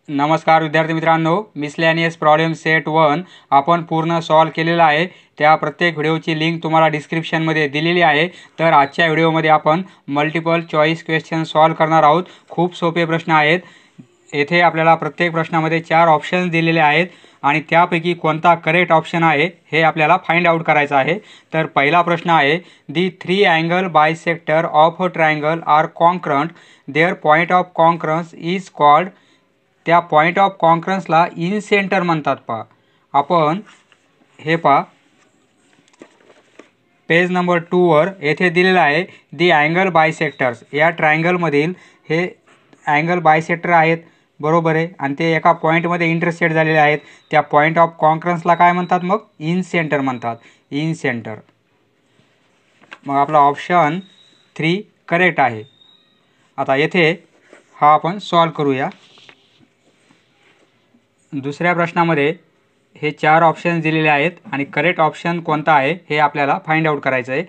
नमस्कार विद्यार्थी मित्रांनो, मिसलेनियस प्रॉब्लेम सेट 1 आपण पूर्ण सॉल्व केलेला आहे। त्या प्रत्येक व्हिडिओची लिंक तुम्हाला डिस्क्रिप्शनमध्ये दिलेली आहे। तर आजच्या व्हिडिओमध्ये आपण मल्टिपल चॉईस क्वेश्चन सॉल्व करणार आहोत। खूप सोपे प्रश्न आहेत। येथे आपल्याला प्रत्येक प्रश्नामध्ये 4 ऑप्शन्स दिलेले आहेत आणि त्यापैकी कोणता करेक्ट ऑप्शन आहे हे आपल्याला फाइंड आउट करायचं आहे। तर पहिला प्रश्न आहे, the 3 angle bisector of a triangle are concurrent, their point of concurrence is called. त्या पॉइंट ऑफ कॉन्क्रन्सला इन सेंटर म्हणतात। पहा आपण हे पहा पेज नंबर 2 वर येथे दिलेला आहे दी अँगल बायसेक्टर्स। या ट्रायंगलमधील हे अँगल बायसेक्टर आहेत, बरोबर आहे, आणि ते एका पॉईंटमध्ये इंटरसेक्ट झालेले आहेत। त्या पॉइंट ऑफ कॉन्क्रन्सला काय म्हणतात? मग इन सेंटर म्हणतात, इन सेंटर। मग आपला ऑप्शन 3 करेक्ट आहे। आता येथे हा आपण सॉल्व करूया। दुसऱ्या प्रश्नामध्ये हे 4 ऑप्शन्स दिलेले आहेत आणि करेक्ट ऑप्शन कोणता आहे हे आपल्याला फाइंड आउट करायचं आहे।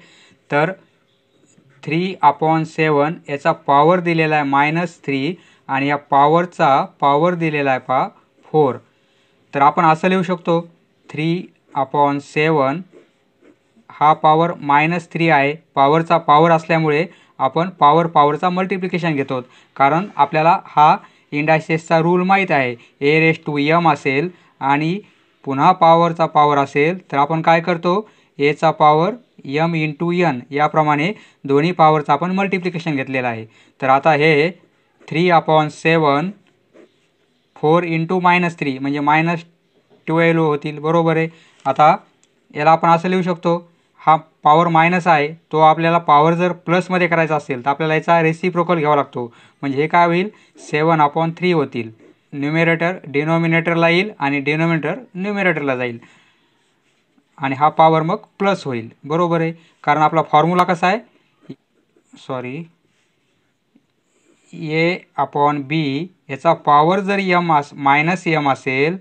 तर 3/7 याचा पॉवर दिलेला आहे -3 आणि या पॉवरचा पॉवर दिलेला आहे पहा 4। तर आपण असं लिहू शकतो 3/7 हा पॉवर -3 आहे। पॉवरचा पॉवर असल्यामुळे आपण पॉवरचा मल्टिप्लिकेशन घेतो, कारण आपल्याला हा इंडायसेसचा रूल माहीत आहे। a⁻m असेल आणि पुन्हा पॉवरचा पॉवर असेल तर आपण काय करतो, a चा पॉवर m × n याप्रमाणे दोन्ही पॉवरचा आपण मल्टिप्लिकेशन घेतलेला आहे। तर आता हे 3/7 4 × -3 म्हणजे -12 होतील, बरोबर आहे। आता याला आपण असं लिहू शकतो, हा पॉवर मायनस आहे, तो आपल्याला पॉवर जर प्लसमध्ये करायचा असेल तर आपल्याला याचा रेसिप्रोकल घ्यावा लागतो। म्हणजे हे काय होईल, 7/3 होतील। न्यूमरेटर डिनॉमिनेटरला येईल आणि डिनॉमिनेटर न्यूमरेटरला जाईल आणि हा पॉवर मग प्लस होईल, बरोबर आहे। कारण आपला फॉर्म्युला कसा आहे, a/b याचा पॉवर जर -m असेल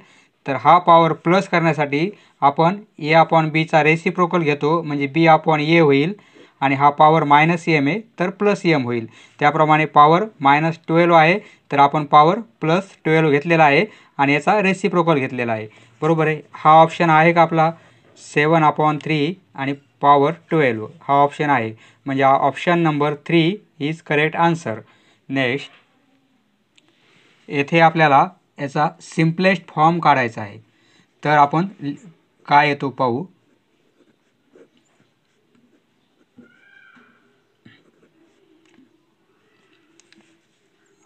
तर हा पॉवर प्लस करण्यासाठी आपण a/b चा रेसिप्रोकल घेतो, म्हणजे b/a होईल आणि हा पॉवर -m आहे तर +m होईल। त्याप्रमाणे पॉवर -12 आहे तर आपण पॉवर +12 घेतलेला आहे आणि याचा रेसिप्रोकल घेतलेला आहे, बरोबर आहे। हा ऑप्शन आहे का आपला 7/3 आणि पॉवर 12 हा ऑप्शन आहे, म्हणजे option number 3 is correct answer. Next, येथे आपल्याला याचा सिम्पलेस्ट फॉर्म काढायचा आहे। तर आपण काय येतो पाहू।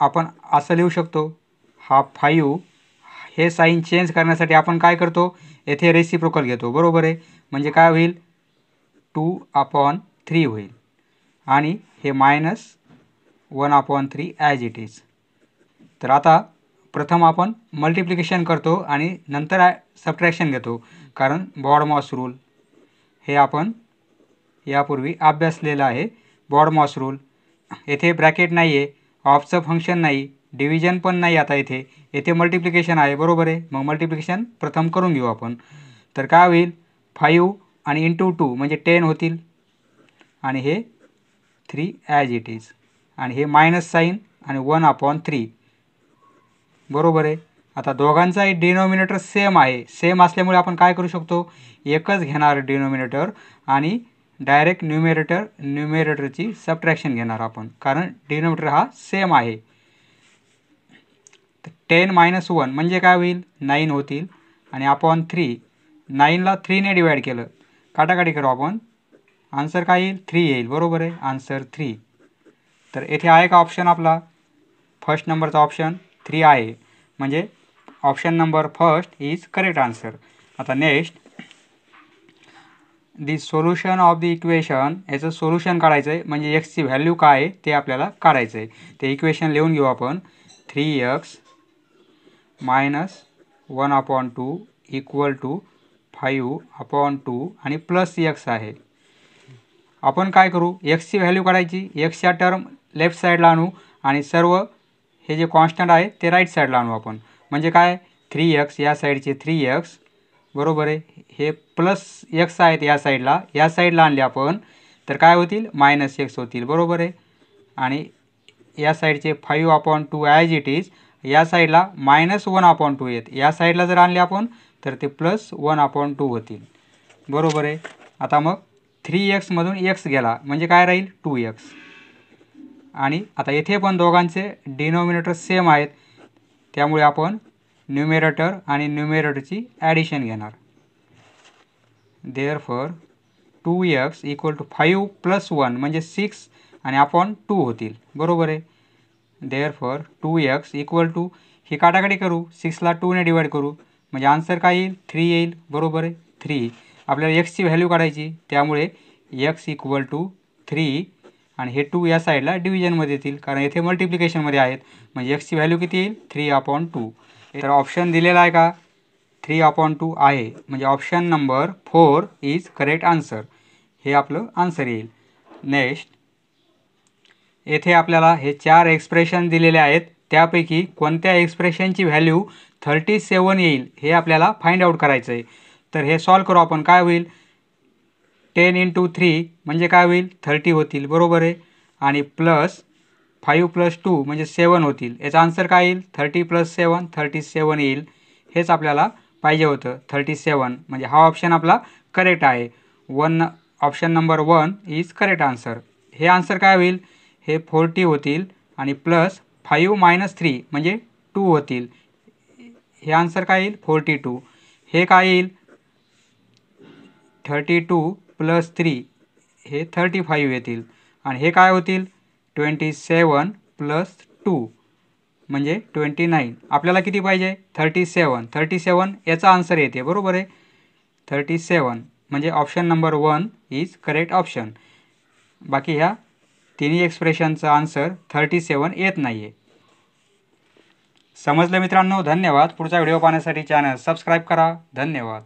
आपण असं लिहू शकतो, हा 5 हे साइन चेंज करण्यासाठी आपण काय करतो, येथे रेसिप्रोकल घेतो, बरोबर आहे। म्हणजे काय होईल, 2/3 होईल आणि हे -1/3 ॲज इट इज। तर आता प्रथम आपण मल्टिप्लिकेशन करतो आणि नंतर सबट्रॅक्शन घेतो, कारण बॉडमॉस रूल हे आपण यापूर्वी अभ्यासलेलं आहे। बॉडमॉस रूल, येथे ब्रॅकेट नाही आहे, ऑफचं फंक्शन नाही, डिव्हिजन पण नाही। आता येथे मल्टिप्लिकेशन आहे, बरोबर आहे। मग मल्टिप्लिकेशन प्रथम करून घेऊ आपण। तर काय होईल, 5 आणि × 2 म्हणजे 10 होतील आणि हे 3 ॲज इट इज आणि हे मायनस साईन आणि 1/3, बरोबर आहे। आता दोघांचाही डिनॉमिनेटर सेम आहे, सेम असल्यामुळे आपण काय करू शकतो, एकच घेणार डिनॉमिनेटर आणि डायरेक्ट न्यूमरेटरची सबट्रॅक्शन घेणार आपण, कारण डिनॉमिनेटर हा सेम आहे। 10 - 1 म्हणजे काय होईल, 9 होतील आणि /3 9ला 3 ने डिवाइड केलं, काटाकाटी करू आपण, आन्सर काय येईल, 3 येईल, बरोबर आहे, आन्सर 3। तर येथे आहे का ऑप्शन आपला फर्स्ट नंबरचा ऑप्शन 3 आहे, म्हणजे option number first is correct answer. आता next, the solution of the equation, याचं सोल्युशन काढायचं आहे, म्हणजे एक्सची व्हॅल्यू काय आहे ते आपल्याला काढायचं आहे। ते इक्वेशन लिहून घेऊ आपण, 3x - 1/2 = 5/2 आणि +x आहे। आपण काय करू, एक्सची व्हॅल्यू काढायची, एक्सच्या टर्म लेफ्ट साईडला आणू आणि सर्व हे जे कॉन्स्टंट आहे ते राईट साईडला आणू आपण। म्हणजे काय, 3x या साईडचे 3x, बरोबर आहे, हे +x आहेत या साईडला आणले आपण तर काय होतील, -x होतील, बरोबर आहे। आणि या साईडचे 5/2 ॲज इट इज या साईडला -1/2 आहेत, या साईडला जर आणले आपण तर ते +1/2 होतील, बरोबर आहे. आता मग 3x मधून x गेला म्हणजे काय राहील 2x. आणि आता येथे पण दोघांचे डिनॉमिनेटर सेम आहेत, त्यामुळे आपण न्यूमरेटर आणि न्यूमरेटरची ॲडिशन घेणार. देअरफॉर 2x = 5 + 1 म्हणजे 6 आणि अपॉन 2 होतील, बरोबर आहे. देअरफॉर 2x = ही काटाकाटी करू, 6ला 2ने डिवाइड करू म्हणजे आन्सर काय येईल 3 येईल, बरोबर आहे. 3 आपल्याला x ची व्हॅल्यू काढायची, त्यामुळे x = 3 आणि हे 2 या साईडला डिव्हिजनमध्ये येतील कारण येथे मल्टिप्लिकेशनमध्ये आहेत, म्हणजे x ची व्हॅल्यू किती येईल 3/2. तर ऑप्शन दिलेला आहे का 3/2 आहे, म्हणजे option number 4 is correct answer. हे आपलं आन्सर येईल. नेक्स्ट येथे आपल्याला हे 4 एक्सप्रेशन दिलेले आहेत, त्यापैकी कोणत्या एक्सप्रेशनची व्हॅल्यू 37 येईल हे आपल्याला फाइंड आउट करायचं आहे. तर हे सॉल्व करू आपण. काय होईल 10 × 3 म्हणजे काय होईल 30 होतील, बरोबर आहे. आणि +5 + 2 म्हणजे 7 होतील. याचा आन्सर काय येईल 30 + 7 37 येईल. हेच आपल्याला पाहिजे होतं 37, म्हणजे हा ऑप्शन आपला करेक्ट आहे. Option number 1 is correct answer. हे आन्सर काय होईल हे 40 होतील आणि +5 - 3 म्हणजे 2 होतील. हे आन्सर काय येईल 42. हे काय येईल 32 + 3 हे 35 येतील आणि हे काय होतील 27 + 2 म्हणजे 29. आपल्याला किती पाहिजे 37 याचा आन्सर येते, बरोबर आहे. 37 म्हणजे option number 1 is correct option. बाकी ह्या तिन्ही एक्सप्रेशनचा आन्सर 37 येत नाही आहे. समजलं मित्रांनो, धन्यवाद. पुढचा व्हिडिओ पाहण्यासाठी चॅनल सबस्क्राईब करा. धन्यवाद.